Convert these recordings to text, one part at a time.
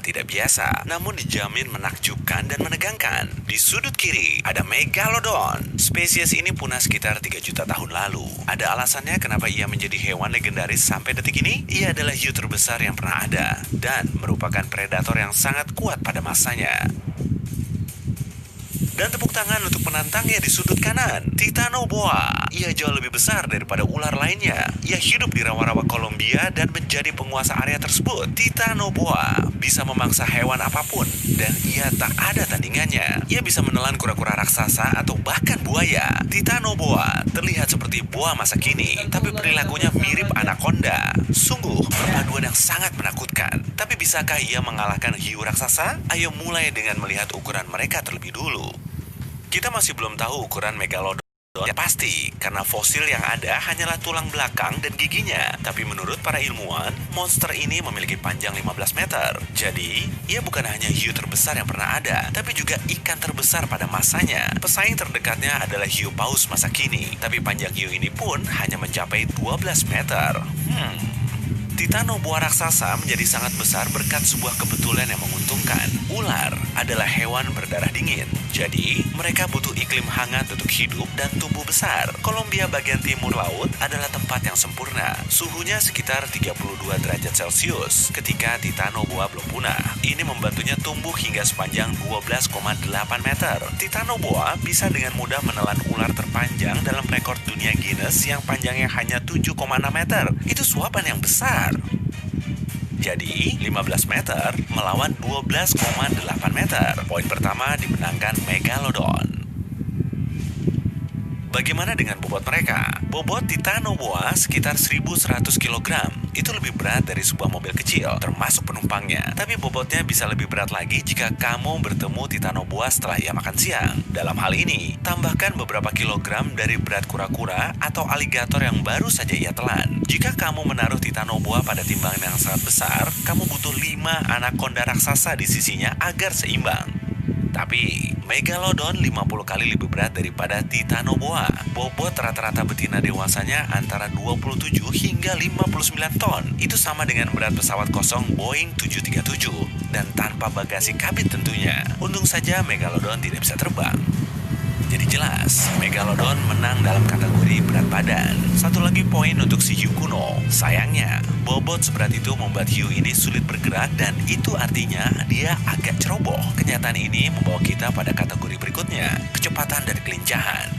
tidak biasa, namun dijamin menakjubkan dan menegangkan. Di sudut kiri, ada Megalodon. Spesies ini punah sekitar 3 juta tahun lalu. Ada alasannya kenapa ia menjadi hewan legendaris sampai detik ini? Ia adalah hiu terbesar yang pernah ada, dan merupakan predator yang sangat kuat pada masanya. Dan tepuk tangan untuk penantangnya di sudut kanan, Titanoboa. Ia jauh lebih besar daripada ular lainnya. Ia hidup di rawa-rawa Kolombia dan menjadi penguasa area tersebut. Titanoboa bisa memangsa hewan apapun, dan ia tak ada tandingannya. Ia bisa menelan kura-kura raksasa atau bahkan buaya. Titanoboa terlihat seperti boa masa kini, tapi perilakunya mirip anaconda. Sungguh, perpaduan yang sangat menakutkan. Tapi bisakah ia mengalahkan hiu raksasa? Ayo mulai dengan melihat ukuran mereka terlebih dulu. Kita masih belum tahu ukuran Megalodon yang pasti, karena fosil yang ada hanyalah tulang belakang dan giginya. Tapi menurut para ilmuwan, monster ini memiliki panjang 15 meter. Jadi, ia bukan hanya hiu terbesar yang pernah ada, tapi juga ikan terbesar pada masanya. Pesaing terdekatnya adalah hiu paus masa kini, tapi panjang hiu ini pun hanya mencapai 12 meter. Titanoboa raksasa menjadi sangat besar berkat sebuah kebetulan yang menguntungkan. Ular adalah hewan berdarah dingin, jadi mereka butuh iklim hangat untuk hidup dan tumbuh besar. Kolombia bagian timur laut adalah tempat yang sempurna. Suhunya sekitar 32 derajat Celcius ketika Titanoboa belum punah. Ini membantunya tumbuh hingga sepanjang 12,8 meter. Titanoboa bisa dengan mudah menelan ular terpanjang dalam rekor dunia Guinness yang panjangnya hanya 7,6 meter. Itu suapan yang besar. Jadi, 15 meter melawan 12,8 meter. Poin pertama dimenangkan Megalodon. Bagaimana dengan bobot mereka? Bobot Titanoboa sekitar 1.100 kg. Itu lebih berat dari sebuah mobil kecil, termasuk penumpangnya. Tapi bobotnya bisa lebih berat lagi jika kamu bertemu Titanoboa setelah ia makan siang. Dalam hal ini, tambahkan beberapa kilogram dari berat kura-kura atau aligator yang baru saja ia telan. Jika kamu menaruh Titanoboa pada timbangan yang sangat besar, kamu butuh 5 anaconda raksasa di sisinya agar seimbang. Tapi, Megalodon 50 kali lebih berat daripada Titanoboa. Bobot rata-rata betina dewasanya antara 27 hingga 59 ton. Itu sama dengan berat pesawat kosong Boeing 737. Dan tanpa bagasi kabin tentunya. Untung saja Megalodon tidak bisa terbang. Jadi jelas, Megalodon menang dalam kategori berat badan. Satu lagi poin untuk si hiu kuno. Sayangnya, bobot seberat itu membuat hiu ini sulit bergerak dan itu artinya dia agak ceroboh. Kenyataan ini membawa kita pada kategori berikutnya, kecepatan dan kelincahan.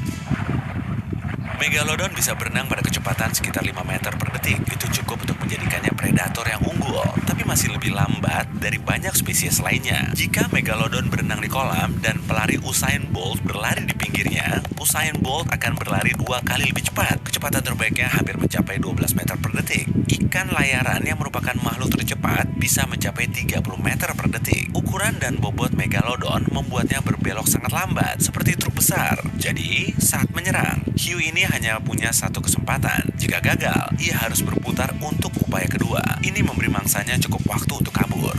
Megalodon bisa berenang pada kecepatan sekitar 5 meter per detik. Itu cukup untuk menjadikannya predator yang unggul, tapi masih lebih lambat dari banyak spesies lainnya. Jika Megalodon berenang di kolam dan pelari Usain Bolt berlari di pinggirnya, Usain Bolt akan berlari 2 kali lebih cepat. Kecepatan terbaiknya hampir mencapai 12 meter per detik. Ikan layaran yang merupakan makhluk tercepat bisa mencapai 30 meter per detik. Ukuran dan bobot Megalodon membuatnya berbelok sangat lambat, seperti truk besar. Jadi, saat menyerang, hiu ini hanya punya satu kesempatan. Jika gagal, ia harus berputar untuk upaya kedua. Ini memberi mangsanya cukup waktu untuk kabur.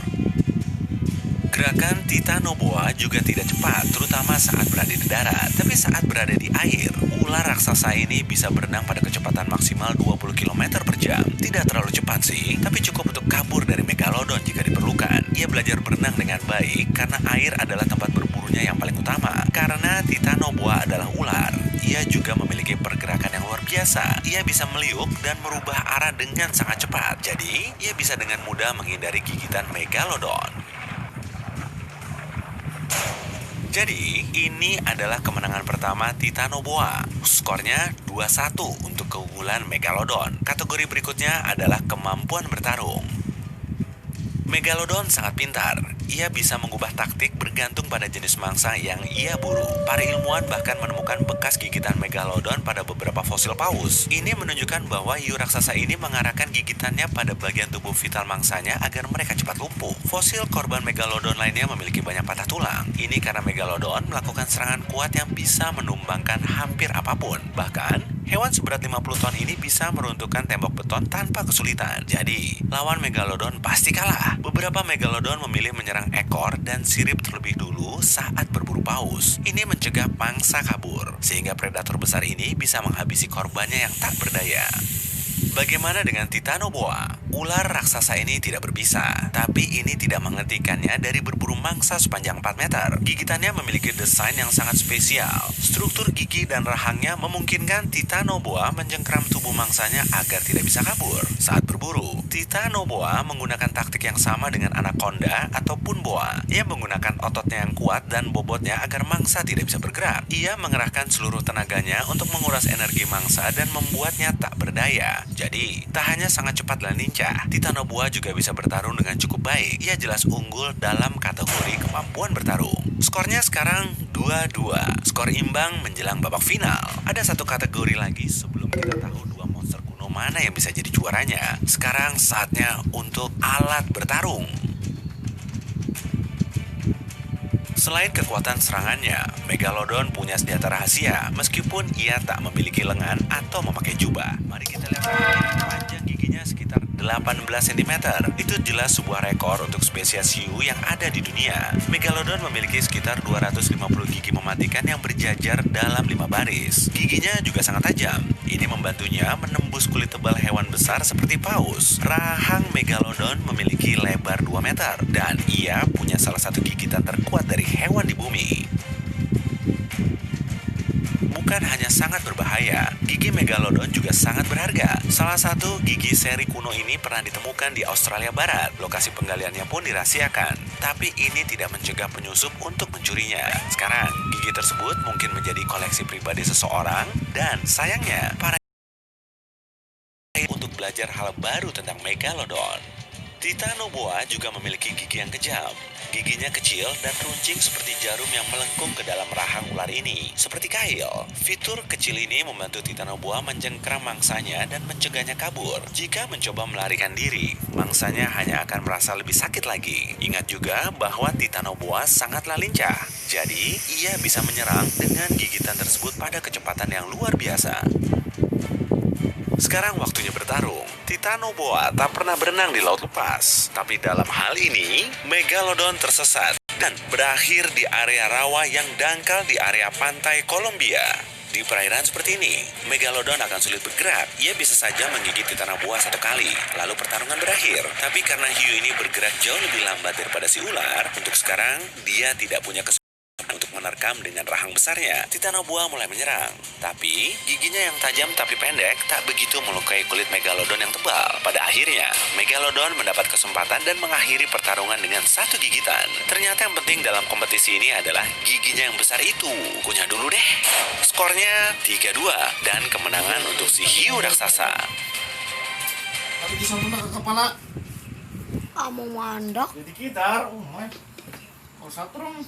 Gerakan Titanoboa juga tidak cepat, terutama saat berada di darat. Tapi saat berada di air, ular raksasa ini bisa berenang pada kecepatan maksimal 20 km per jam. Tidak terlalu cepat sih, tapi cukup untuk kabur dari Megalodon jika diperlukan. Ia belajar berenang dengan baik karena air adalah tempat berburunya yang paling utama. Karena Titanoboa adalah ular, ia juga memiliki pergerakan yang luar biasa. Ia bisa meliuk dan merubah arah dengan sangat cepat. Jadi, ia bisa dengan mudah menghindari gigitan Megalodon. Jadi, ini adalah kemenangan pertama Titanoboa. Skornya 2-1 untuk keunggulan Megalodon. Kategori berikutnya adalah kemampuan bertarung. Megalodon sangat pintar. Ia bisa mengubah taktik bergantung pada jenis mangsa yang ia buru. Para ilmuwan bahkan menemukan bekas gigitan Megalodon pada beberapa fosil paus. Ini menunjukkan bahwa hiu raksasa ini mengarahkan gigitannya pada bagian tubuh vital mangsanya agar mereka cepat lumpuh. Fosil korban Megalodon lainnya memiliki banyak patah tulang. Ini karena Megalodon melakukan serangan kuat yang bisa menumbangkan hampir apapun. Bahkan, hewan seberat 50 ton ini bisa meruntuhkan tembok beton tanpa kesulitan. Jadi, lawan Megalodon pasti kalah. Beberapa Megalodon memilih menyerang ekor dan sirip terlebih dulu saat berburu paus. Ini mencegah pangsa kabur, sehingga predator besar ini bisa menghabisi korbannya yang tak berdaya. Bagaimana dengan Titanoboa? Ular raksasa ini tidak berbisa, tapi ini tidak menghentikannya dari berburu mangsa sepanjang 4 meter. Gigitannya memiliki desain yang sangat spesial. Struktur gigi dan rahangnya memungkinkan Titanoboa menjengkram tubuh mangsanya agar tidak bisa kabur. Saat berburu, Titanoboa menggunakan taktik yang sama dengan anaconda ataupun boa. Ia menggunakan ototnya yang kuat dan bobotnya agar mangsa tidak bisa bergerak. Ia mengerahkan seluruh tenaganya untuk menguras energi mangsa dan membuatnya tak berdaya. Jadi, tak hanya sangat cepat dan lincah, Titanoboa juga bisa bertarung dengan cukup baik. Ia jelas unggul dalam kategori kemampuan bertarung. Skornya sekarang 2-2. Skor imbang menjelang babak final. Ada satu kategori lagi sebelum kita tahu dua monster kuno mana yang bisa jadi juaranya. Sekarang saatnya untuk alat bertarung. Selain kekuatan serangannya, Megalodon punya senjata rahasia meskipun ia tak memiliki lengan atau memakai jubah. Mari kita lihat panjang giginya sekitar 18 cm. Itu jelas sebuah rekor untuk spesies hiu yang ada di dunia. Megalodon memiliki sekitar 250 gigi mematikan yang berjajar dalam 5 baris. Giginya juga sangat tajam. Ini membantunya menembus kulit tebal hewan besar seperti paus. Rahang Megalodon memiliki lebar 2 meter dan ia punya salah satu gigitan terkuat dari hewan di bumi. Bukan hanya sangat berbahaya, gigi Megalodon juga sangat berharga. Salah satu gigi seri kuno ini pernah ditemukan di Australia Barat. Lokasi penggaliannya pun dirahasiakan. Tapi ini tidak mencegah penyusup untuk mencurinya. Sekarang, gigi tersebut mungkin menjadi koleksi pribadi seseorang dan sayangnya, para untuk belajar hal baru tentang Megalodon. Titanoboa juga memiliki gigi yang kejam. Giginya kecil dan runcing seperti jarum yang melengkung ke dalam rahang ular ini, seperti kail. Fitur kecil ini membantu Titanoboa menjengkram mangsanya dan mencegahnya kabur. Jika mencoba melarikan diri, mangsanya hanya akan merasa lebih sakit lagi. Ingat juga bahwa Titanoboa sangatlah lincah. Jadi, ia bisa menyerang dengan gigitan tersebut pada kecepatan yang luar biasa. Sekarang waktunya bertarung. Titanoboa tak pernah berenang di laut lepas. Tapi dalam hal ini, Megalodon tersesat dan berakhir di area rawa yang dangkal di area pantai Kolombia. Di perairan seperti ini, Megalodon akan sulit bergerak. Ia bisa saja menggigit Titanoboa 1 kali, lalu pertarungan berakhir. Tapi karena hiu ini bergerak jauh lebih lambat daripada si ular, untuk sekarang dia tidak punya kesempatan untuk menerkam dengan rahang besarnya. Titanoboa mulai menyerang. Tapi, giginya yang tajam tapi pendek tak begitu melukai kulit Megalodon yang tebal. Pada akhirnya, Megalodon mendapat kesempatan dan mengakhiri pertarungan dengan 1 gigitan. Ternyata yang penting dalam kompetisi ini adalah giginya yang besar itu. Kunyah dulu deh. Skornya 3-2 dan kemenangan untuk si hiu raksasa. Tapi di sana ke kepala. Mau mandok. Jadi gitar. Oh, my. Oh, satrong.